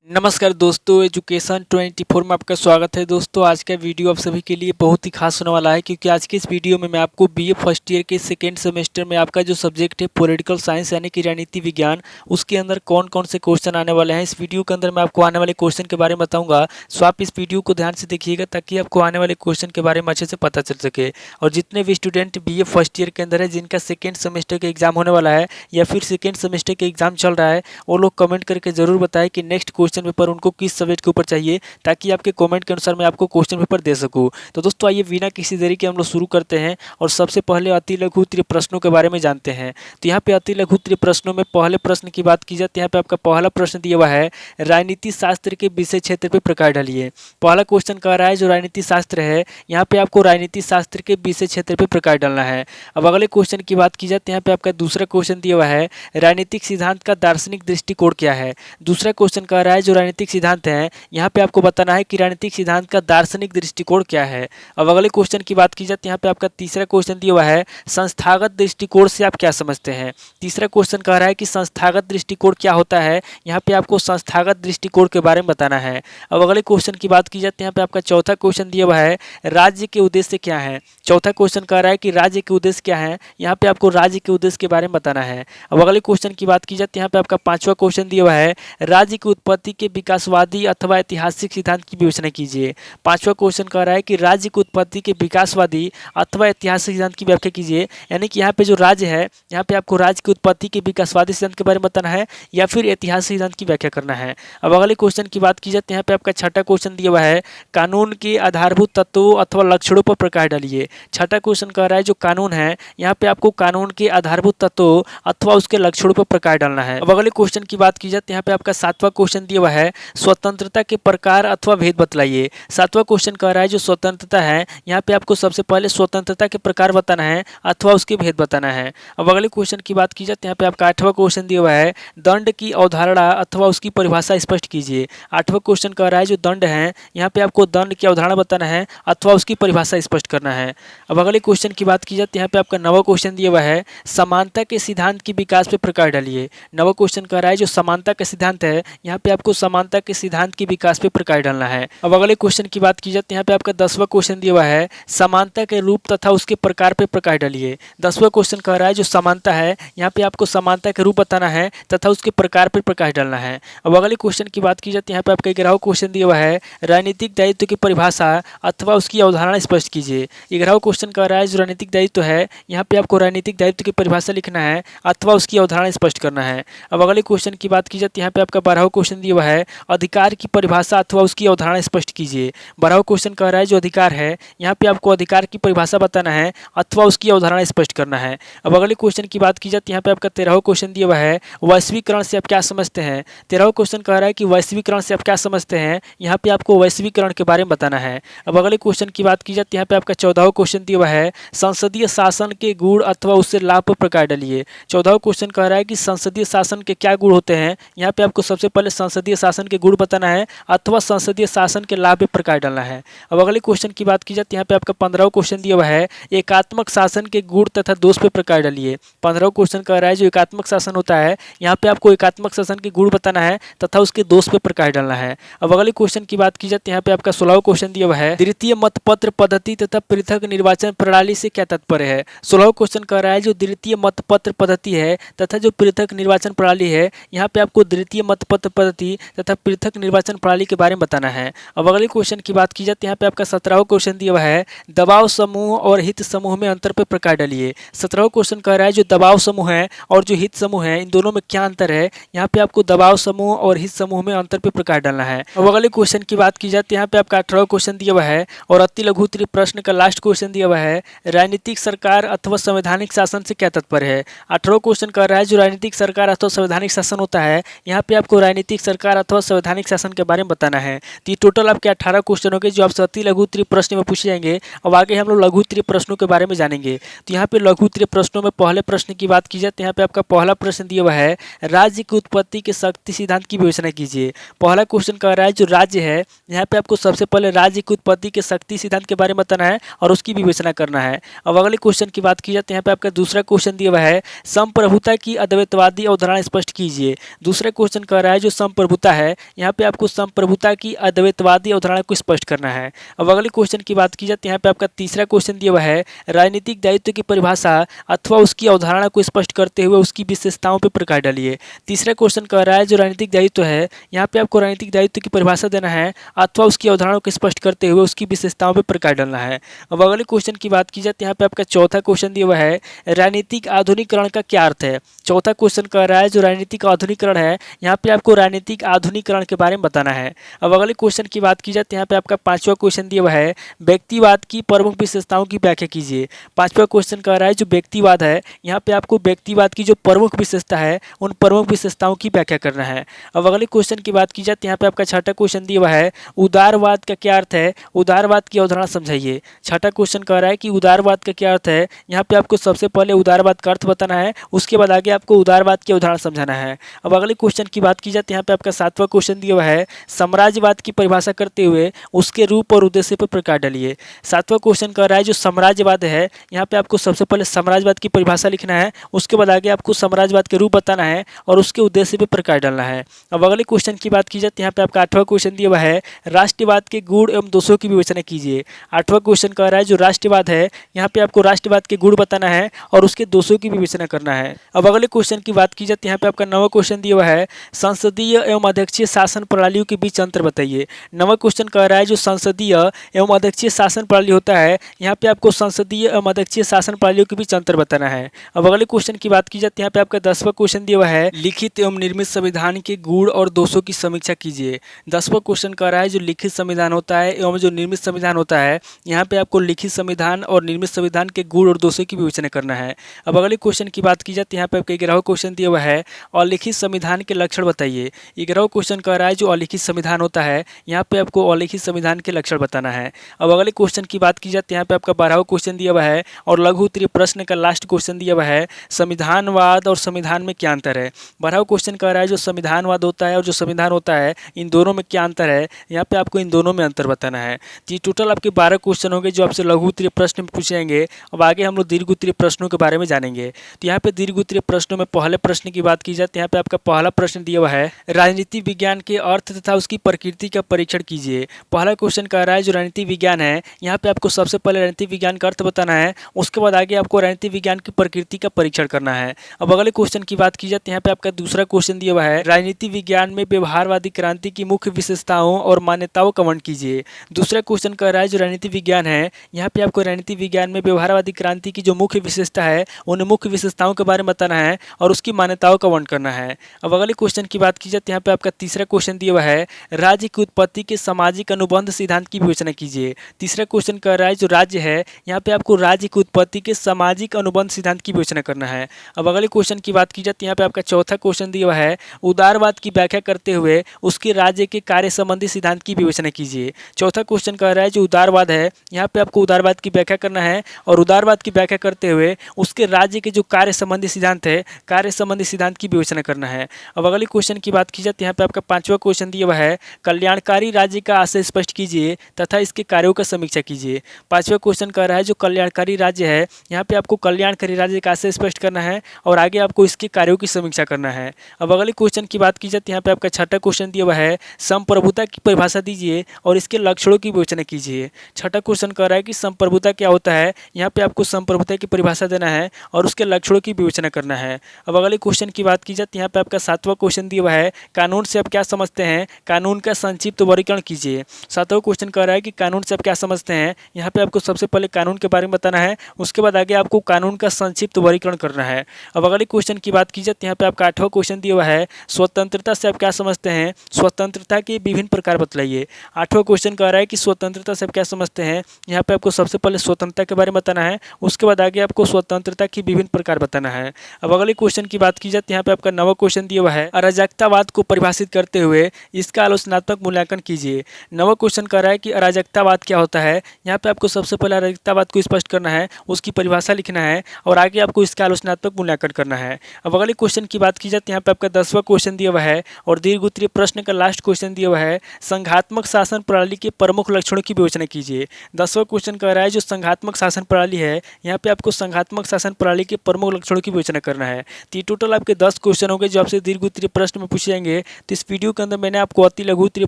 नमस्कार दोस्तों, एजुकेशन 24 में आपका स्वागत है। दोस्तों, आज का वीडियो आप सभी के लिए बहुत ही खास होने वाला है, क्योंकि आज के इस वीडियो में मैं आपको बीए फर्स्ट ईयर के सेकेंड सेमेस्टर में आपका जो सब्जेक्ट है पॉलिटिकल साइंस यानी कि राजनीति विज्ञान, उसके अंदर कौन कौन से क्वेश्चन आने वाले हैं। इस वीडियो के अंदर मैं आपको आने वाले क्वेश्चन के बारे में बताऊंगा, सो आप इस वीडियो को ध्यान से देखिएगा ताकि आपको आने वाले क्वेश्चन के बारे में अच्छे से पता चल सके। और जितने भी स्टूडेंट बीए फर्स्ट ईयर के अंदर है, जिनका सेकेंड सेमेस्टर का एग्जाम होने वाला है या फिर सेकेंड सेमेस्टर का एग्जाम चल रहा है, वो लोग कमेंट करके जरूर बताएं कि नेक्स्ट क्वेश्चन पेपर उनको किस सब्जेक्ट के ऊपर चाहिए, ताकि आपके कमेंट के अनुसार मैं आपको क्वेश्चन पेपर दे सकूं। तो दोस्तों, आइए बिना किसी देरी के हम लोग शुरू करते हैं और सबसे पहले अति लघु उत्तरीय प्रश्नों के बारे में जानते हैं। तो यहाँ पे अति लघु उत्तरीय प्रश्नों में पहले प्रश्न की बात की जाए तो यहाँ पे आपका पहला प्रश्न दिया हुआ है, राजनीति शास्त्र के विषय क्षेत्र पे प्रकाश डालिए। पहला क्वेश्चन कह रहा है जो राजनीति शास्त्र है, यहाँ पे आपको राजनीति शास्त्र के विषय क्षेत्र पे प्रकाश डालना है। अब अगले क्वेश्चन की बात की जाए तो यहाँ पे आपका दूसरा क्वेश्चन दिया हुआ है, राजनीतिक सिद्धांत का दार्शनिक दृष्टिकोण क्या है। दूसरा क्वेश्चन कह रहा है जो राजनीतिक सिद्धांत है, यहाँ पे आपको बताना है कि राजनीतिक सिद्धांत का दार्शनिक दृष्टिकोण क्या है। अब अगले क्वेश्चन की बात की जाए तो यहाँ पे आपका तीसरा क्वेश्चन दिया हुआ है, संस्थागत दृष्टिकोण से आप क्या समझते हैं। तीसरा क्वेश्चन कह रहा है कि संस्थागत दृष्टिकोण क्या होता है, यहाँ पे आपको संस्थागत दृष्टिकोण के बारे में बताना है। अब अगले क्वेश्चन की बात की जाए तो यहाँ पे आपका चौथा क्वेश्चन दिया हुआ है, राज्य के उद्देश्य क्या है। चौथा क्वेश्चन कह रहा है कि राज्य के उद्देश्य क्या है, यहाँ पे आपको राज्य के उद्देश्य के बारे में बताना है। अब अगले क्वेश्चन की बात की जाए तो यहाँ पे आपका पांचवा क्वेश्चन दिया हुआ है, राज्य की उत्पत्ति के विकासवादी अथवा ऐतिहासिक सिद्धांत की विवेचना कीजिए। पांचवा क्वेश्चन कह रहा है कि राज्य की उत्पत्ति के विकासवादी अथवा ऐतिहासिक सिद्धांत की व्याख्या कीजिए। यानी कि यहाँ पे जो राज्य है, यहाँ पे आपको राज्य की उत्पत्ति के विकासवादी सिद्धांत के बारे में बताना है या फिर ऐतिहासिक सिद्धांत की व्याख्या करना है। अब अगले क्वेश्चन की बात की जाए तो यहाँ पे आपका छठा क्वेश्चन दिया हुआ है, कानून के आधारभूत तत्वों अथवा लक्षणों पर प्रकाश डालिए। छठा क्वेश्चन कह रहा है जो कानून है, यहाँ पे आपको कानून के आधारभूत तत्वों अथवा उसके लक्षणों पर प्रकाश डालना है। अब अगले क्वेश्चन की बात की जाए तो यहाँ पे आपका सातवां क्वेश्चन दिया हुआ है, स्वतंत्रता के प्रकार अथवा भेद बतलाइए। सातवां क्वेश्चन कह रहा है जो स्वतंत्रता है, यहाँ पे आपको सबसे पहले स्वतंत्रता के प्रकार बताना है अथवा उसके भेद बताना है। अब अगले क्वेश्चन की बात की जाए तो यहाँ पे आपका आठवां क्वेश्चन दिया हुआ है, दंड की अवधारणा अथवा उसकी परिभाषा स्पष्ट कीजिए। आठवां क्वेश्चन कह रहा है जो दंड है, यहाँ पे आपको दंड की अवधारणा बताना है अथवा उसकी परिभाषा स्पष्ट करना है। अब अगले क्वेश्चन की बात की जाए तो यहाँ पे आपका नवा क्वेश्चन दिया हुआ है, समानता के सिद्धांत के विकास पे प्रकाश डालिए। नवा क्वेश्चन कह रहा है जो समानता का सिद्धांत है, यहाँ पे आपको समानता के सिद्धांत के विकास पे प्रकाश डालना है। अब अगले क्वेश्चन की बात की जाए तो यहाँ पे आपका 10वां क्वेश्चन दिया हुआ है, समानता के रूप तथा उसके प्रकार पे प्रकाश डालिए। 10वां क्वेश्चन कह रहा है जो समानता है, यहाँ पे आपको समानता के रूप बताना है तथा उसके प्रकार पे प्रकाश डालना है। अब अगले क्वेश्चन की बात की जाए तो यहाँ पे आपका 11वां क्वेश्चन दिया हुआ है, राजनीतिक दायित्व की परिभाषा अथवा उसकी अवधारणा स्पष्ट कीजिए। 11वां क्वेश्चन कह रहा है जो राजनीतिक दायित्व है, यहाँ पे आपको राजनीतिक दायित्व की परिभाषा लिखना है अथवा उसकी अवधारणा स्पष्ट करना है। अब अगले क्वेश्चन की बात की जाए तो यहाँ पे आपका 12वां क्वेश्चन दिया हुआ है, अधिकार की परिभाषा अथवा उसकी अवधारणा स्पष्ट कीजिए। 12वां क्वेश्चन कह रहा है जो अधिकार है, यहाँ पे आपको अधिकार की परिभाषा बताना है अथवा उसकी अवधारणा स्पष्ट करना है। अब अगले क्वेश्चन की बात की जाए तो यहाँ पे आपका 13वां क्वेश्चन दिया हुआ है, वैश्वीकरण से आप क्या समझते हैं। 13वां क्वेश्चन कह रहा है कि वैश्वीकरण से आप क्या समझते हैं, यहाँ पे आपको वैश्वीकरण के बारे में बताना है। अब अगले क्वेश्चन की बात की जाए तो यहाँ पे आपका 14वां क्वेश्चन दिया हुआ है, संसदीय शासन के गुण अथवा उससे लाभ पर प्रकाश डालिए। 14वां क्वेश्चन कह रहा है कि संसदीय शासन के क्या गुण होते हैं, यहाँ पे आपको सबसे पहले संसदीय शासन के गुण बताना है अथवा संसदीय शासन के लाभ पे प्रकाश डालना है। अब अगले क्वेश्चन की बात की जाए तो यहाँ पे आपका 15वां क्वेश्चन दिया हुआ है, एकात्मक शासन के गुण तथा दोष पे प्रकाश डालिए। 15वां क्वेश्चन कह रहा है जो एकात्मक शासन होता है, यहाँ पे आपको एकात्मक शासन के गुण बताना है तथा उसके दोष पे प्रकाश डालना है। अब अगले क्वेश्चन की बात की जाए तो यहाँ पे आपका 16वां क्वेश्चन दिया हुआ है, द्वितीय मतपत्र पद्धति तथा पृथक निर्वाचन प्रणाली से क्या तात्पर्य है। 16वां क्वेश्चन कह रहा है जो द्वितीय मतपत्र पद्धति है तथा जो पृथक निर्वाचन प्रणाली है, यहाँ पे आपको द्वितीय मतपत्र पद्धति तथा पृथक निर्वाचन प्रणाली के बारे में बताना है। अब अगले क्वेश्चन की बात की जाए तो यहाँ पे आपका 17वां क्वेश्चन दिया हुआ है, दबाव समूह और हित समूह में अंतर पे प्रकाश डालिए। 17वां क्वेश्चन कह रहा है जो दबाव समूह है और जो हित समूह है, इन दोनों में क्या अंतर है, यहाँ पे आपको दबाव समूह और हित समूह में अंतर पे प्रकाश डालना है। अब अगले क्वेश्चन की बात की जाए तो यहाँ पे आपका 18वां क्वेश्चन दिया हुआ है और अति लघु उत्तरीय प्रश्न का लास्ट क्वेश्चन दिया हुआ है, राजनीतिक सरकार अथवा संवैधानिक शासन से क्या तात्पर्य है। 18वां क्वेश्चन कह रहा है जो राजनीतिक सरकार अथवा संवैधानिक शासन होता है, यहाँ पे आपको राजनीतिक सरकार अथवा संवैधानिक शासन के बारे में बताना है। तो ये टोटल आपके 18 क्वेश्चन हो गए जो आपसे अति लघु उत्तरीय प्रश्न में पूछे जाएंगे। अब आगे हम लोग लघु उत्तरीय प्रश्नों के बारे में जानेंगे। तो यहाँ पे लघु उत्तरीय प्रश्नों में पहले प्रश्न की बात की जाए तो यहाँ पे आपका पहला प्रश्न दिया हुआ है, राज्य की उत्पत्ति के शक्ति सिद्धांत की विवेचना कीजिए। पहला क्वेश्चन कह रहा है जो राज्य है, यहाँ पे आपको सबसे पहले राज्य की उत्पत्ति के शक्ति सिद्धांत के बारे में बताना है और उसकी विवेचना करना है। अब अगले क्वेश्चन की बात की जाए तो यहाँ पे आपका दूसरा क्वेश्चन दिया हुआ है, संप्रभुता की अद्वैतवादी अवधारणा स्पष्ट कीजिए। दूसरा क्वेश्चन कह रहा है जो संप्रभु संप्रभुता है, यहाँ पे आपको संप्रभुता की अद्वैतवादी अवधारणा को स्पष्ट करना है। अब अगले क्वेश्चन की बात की जाए तो यहाँ पे आपका तीसरा क्वेश्चन दिया हुआ है, राजनीतिक दायित्व की परिभाषा अथवा उसकी अवधारणा को स्पष्ट करते हुए उसकी विशेषताओं पर प्रकाश डालिए। तीसरा क्वेश्चन कह रहा है जो राजनीतिक दायित्व है, यहाँ पे आपको राजनीतिक दायित्व की परिभाषा देना है अथवा उसकी अवधारणा को स्पष्ट करते हुए उसकी विशेषताओं पर प्रकाश डालना है। अब अगले क्वेश्चन की बात की जाए तो यहाँ पे आपका चौथा क्वेश्चन दिया हुआ है, राजनीतिक आधुनिकीकरण का क्या अर्थ है। चौथा क्वेश्चन कह रहा है जो राजनीतिक आधुनिकीकरण है, यहाँ पे आपको राजनीतिक आधुनिकीकरण के बारे में बताना है। अब अगले क्वेश्चन की बात की जाए तो यहाँ पे आपका पांचवा क्वेश्चन दिया हुआ है, व्यक्तिवाद की प्रमुख विशेषताओं की व्याख्या कीजिए। पांचवा क्वेश्चन कह रहा है जो व्यक्तिवाद है, यहाँ पे आपको व्यक्तिवाद की जो प्रमुख विशेषता है उन प्रमुख विशेषताओं की व्याख्या करना है। अब अगले क्वेश्चन की बात की जाए तो यहाँ पे आपका छठा क्वेश्चन दिया हुआ है, उदारवाद का क्या अर्थ है, उदारवाद की अवधारणा समझाइए। छठा क्वेश्चन कह रहा है कि उदारवाद का क्या अर्थ है, यहाँ पे आपको सबसे पहले उदारवाद का अर्थ बताना है, उसके बाद आगे आपको उदारवाद की अवधारणा समझाना है। अब अगले क्वेश्चन की बात की जाए तो यहाँ पे आपका सातवां क्वेश्चन दिया हुआ है, साम्राज्यवाद की परिभाषा करते हुए उसके रूप और उद्देश्य पर प्रकाश डालिए। सातवां क्वेश्चन कह रहा है जो साम्राज्यवाद है, यहाँ पे आपको सबसे पहले साम्राज्यवाद की परिभाषा लिखना है, उसके बाद आगे आपको साम्राज्यवाद के रूप बताना है और उसके उद्देश्य पर प्रकाश डालना है। अब अगले क्वेश्चन की बात की जाए तो यहाँ पे आपका आठवां क्वेश्चन दिया हुआ है, राष्ट्रवाद के गुण एवं दोषों की विवेचना कीजिए। आठवां क्वेश्चन कह रहा है जो राष्ट्रवाद है, यहाँ पे आपको राष्ट्रवाद के गुण बताना है और उसके दोषों की विवेचना करना है। अब अगले क्वेश्चन की बात की जाए तो यहाँ पे आपका नवा क्वेश्चन दिया हुआ है, संसदीय एवं अध्यक्षीय शासन प्रणालियों के बीच अंतर बताइए। नवा क्वेश्चन कह रहा है जो संसदीय एवं अध्यक्षीय शासन प्रणाली होता है, यहाँ पे आपको संसदीय एवं अध्यक्षीय शासन प्रणालियों के बीच अंतर बताना है। अब अगले क्वेश्चन की बात की जाए तो यहाँ पे आपका 10वां क्वेश्चन दिया हुआ है, लिखित एवं निर्मित संविधान के गुण और दोषों की समीक्षा कीजिए। 10वां क्वेश्चन कह रहा है जो लिखित संविधान होता है एवं जो निर्मित संविधान होता है, यहाँ पे आपको लिखित संविधान और निर्मित संविधान के गुण और दोषों की विवेचना करना है। अब अगले क्वेश्चन की बात की जाए तो यहाँ पे आपका 11वां क्वेश्चन दिया हुआ है, अलिखित संविधान के लक्षण बताइए। 11वां क्वेश्चन कह रहा है जो अलिखित संविधान होता है, यहाँ पे आपको अलिखित संविधान के लक्षण बताना है। अब अगले क्वेश्चन की बात की जाए तो यहाँ पे आपका 12वां क्वेश्चन दिया हुआ है और लघु उत्तरीय प्रश्न का लास्ट क्वेश्चन दिया हुआ है, संविधानवाद और संविधान में क्या अंतर है। 12वां क्वेश्चन कह रहा है जो संविधानवाद होता है और जो संविधान होता है इन दोनों में क्या अंतर है, यहाँ पे आपको इन दोनों में अंतर बताना है। जी टोटल आपके 12 क्वेश्चन होंगे जो आपसे लघु उत्तरीय प्रश्न में पूछे जाएंगे। अब आगे हम लोग दीर्घ उत्तरीय प्रश्नों के बारे में जानेंगे। तो यहाँ पे दीर्घ उत्तरीय प्रश्नों में पहले प्रश्न की बात की जाए तो यहाँ पे आपका पहला प्रश्न दिया हुआ है, राजनीति विज्ञान के अर्थ तथा उसकी प्रकृति का परीक्षण कीजिए। पहला क्वेश्चन कह रहा है जो राजनीति विज्ञान है, यहाँ पे आपको सबसे पहले राजनीति विज्ञान का अर्थ बताना है, उसके बाद आगे आपको राजनीति विज्ञान की प्रकृति का परीक्षण करना है। अब अगले क्वेश्चन की बात की जाए तो यहाँ पे आपका दूसरा क्वेश्चन दिया हुआ है, राजनीति विज्ञान में व्यवहारवादी क्रांति की मुख्य विशेषताओं और मान्यताओं का वर्णन कीजिए। दूसरा क्वेश्चन कह रहा है जो राजनीति विज्ञान है, यहाँ पे आपको राजनीति विज्ञान में व्यवहारवादी क्रांति की जो मुख्य विशेषता है उन मुख्य विशेषताओं के बारे में बताना है और उसकी मान्यताओं का वर्णन करना है। अब अगले क्वेश्चन की बात की जाए तो यहाँ पे आपका तीसरा क्वेश्चन दिया हुआ है, राज्य की उत्पत्ति के सामाजिक अनुबंध सिद्धांत की विवेचना कीजिए। तीसरा क्वेश्चन कह रहा है जो राज्य है, यहाँ पे आपको राज्य की उत्पत्ति के सामाजिक अनुबंध सिद्धांत की विवेचना करना है। अब अगले क्वेश्चन की बात की जाए तो यहाँ पे आपका चौथा क्वेश्चन दिया हुआ है, उदारवाद की व्याख्या करते हुए उसके राज्य के कार्य संबंधी सिद्धांत की विवेचना कीजिए। चौथा क्वेश्चन कह रहा है जो उदारवाद है, यहाँ पे आपको उदारवाद की व्याख्या करना है और उदारवाद की व्याख्या करते हुए उसके राज्य के जो कार्य संबंधी सिद्धांत है, कार्य संबंधी सिद्धांत की विवेचना करना है। अब अगले क्वेश्चन की बात की जाए तो यहाँ पे आपका पांचवा क्वेश्चन दिया हुआ है, कल्याणकारी राज्य का आशय स्पष्ट कीजिए तथा इसके कार्यों का समीक्षा कीजिए। पांचवा क्वेश्चन कह रहा है जो कल्याणकारी राज्य है, यहाँ पे आपको कल्याणकारी राज्य का आशय स्पष्ट करना है और आगे आपको इसके कार्यों की समीक्षा करना है। अब अगले क्वेश्चन की बात की जाए तो यहाँ पे आपका छठा क्वेश्चन दिया हुआ है, संप्रभुता की परिभाषा दीजिए और इसके लक्षणों की विवेचना कीजिए। छठा क्वेश्चन कह रहा है कि संप्रभुता क्या होता है, यहाँ पे आपको संप्रभुता की परिभाषा देना है और उसके लक्षणों की विवेचना करना है। अब अगले क्वेश्चन की बात की जाए तो यहाँ पे आपका सातवां क्वेश्चन दिया हुआ है, कानून से आप क्या समझते हैं, कानून का संक्षिप्त वर्गीकरण कीजिए। सातवां क्वेश्चन कह रहा है कि कानून से आप क्या समझते हैं, यहाँ पे आपको सबसे पहले कानून के बारे में बताना है, उसके बाद आगे आपको कानून का संक्षिप्त वर्गीकरण करना है। अब अगले क्वेश्चन की बात की जाए तो यहाँ पे आपका आठवां क्वेश्चन दिया हुआ है, स्वतंत्रता से आप क्या समझते हैं, स्वतंत्रता के विभिन्न प्रकार बतलाइए। आठवां क्वेश्चन कह रहा है कि स्वतंत्रता से आप क्या समझते हैं, यहाँ पे आपको सबसे पहले स्वतंत्रता के बारे में बताना है, उसके बाद आगे आपको स्वतंत्रता की विभिन्न प्रकार बताना है। अब अगले क्वेश्चन की बात की जाए तो यहाँ पे आपका नवा क्वेश्चन दिया हुआ है, अराजकतावाद को परिभाषित करते हुए इसका आलोचनात्मक मूल्यांकन कीजिए। नवा क्वेश्चन कह रहा है कि अराजकतावाद क्या होता है, यहाँ पे आपको सबसे पहले अराजकतावाद को स्पष्ट करना है, उसकी परिभाषा लिखना है और आगे आपको इसका आलोचनात्मक मूल्यांकन करना है। अब अगले क्वेश्चन की बात की जाए तो यहाँ पे आपका 10वां क्वेश्चन दिया हुआ है और दीर्घ उत्तरीय प्रश्न का लास्ट क्वेश्चन दिया हुआ है, संघात्मक शासन प्रणाली के प्रमुख लक्षणों की विवेचना कीजिए। 10वां क्वेश्चन कह रहा है जो संघात्मक शासन प्रणाली है, यहाँ पे आपको संघात्मक शासन प्रणाली के प्रमुख लक्षणों की विवेचना करना है। तो ये टोटल आपके 10 क्वेश्चन होंगे जो आपसे दीर्घ उत्तरीय प्रश्न में पूछे जाएंगे तो इस वीडियो के अंदर मैंने आपको अति लघु उत्तरीय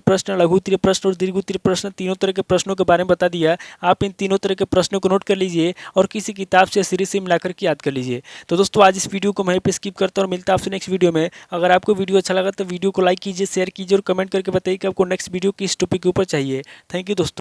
प्रश्न, लघु उत्तरीय प्रश्न और दीर्घ उत्तरीय प्रश्न तीनों तरह के प्रश्नों के बारे में बता दिया। आप इन तीनों तरह के प्रश्नों को नोट कर लीजिए और किसी किताब से सीरीज से मिलाकर के याद कर लीजिए। तो दोस्तों आज इस वीडियो को वहीं पे स्किप करता हूं और मिलता है आपसे नेक्स्ट वीडियो में। अगर आपको वीडियो अच्छा लगा तो वीडियो को लाइक कीजिए, शेयर कीजिए और कमेंट करके बताइए कि आपको नेक्स्ट वीडियो किस टॉपिक के ऊपर चाहिए। थैंक यू दोस्तों।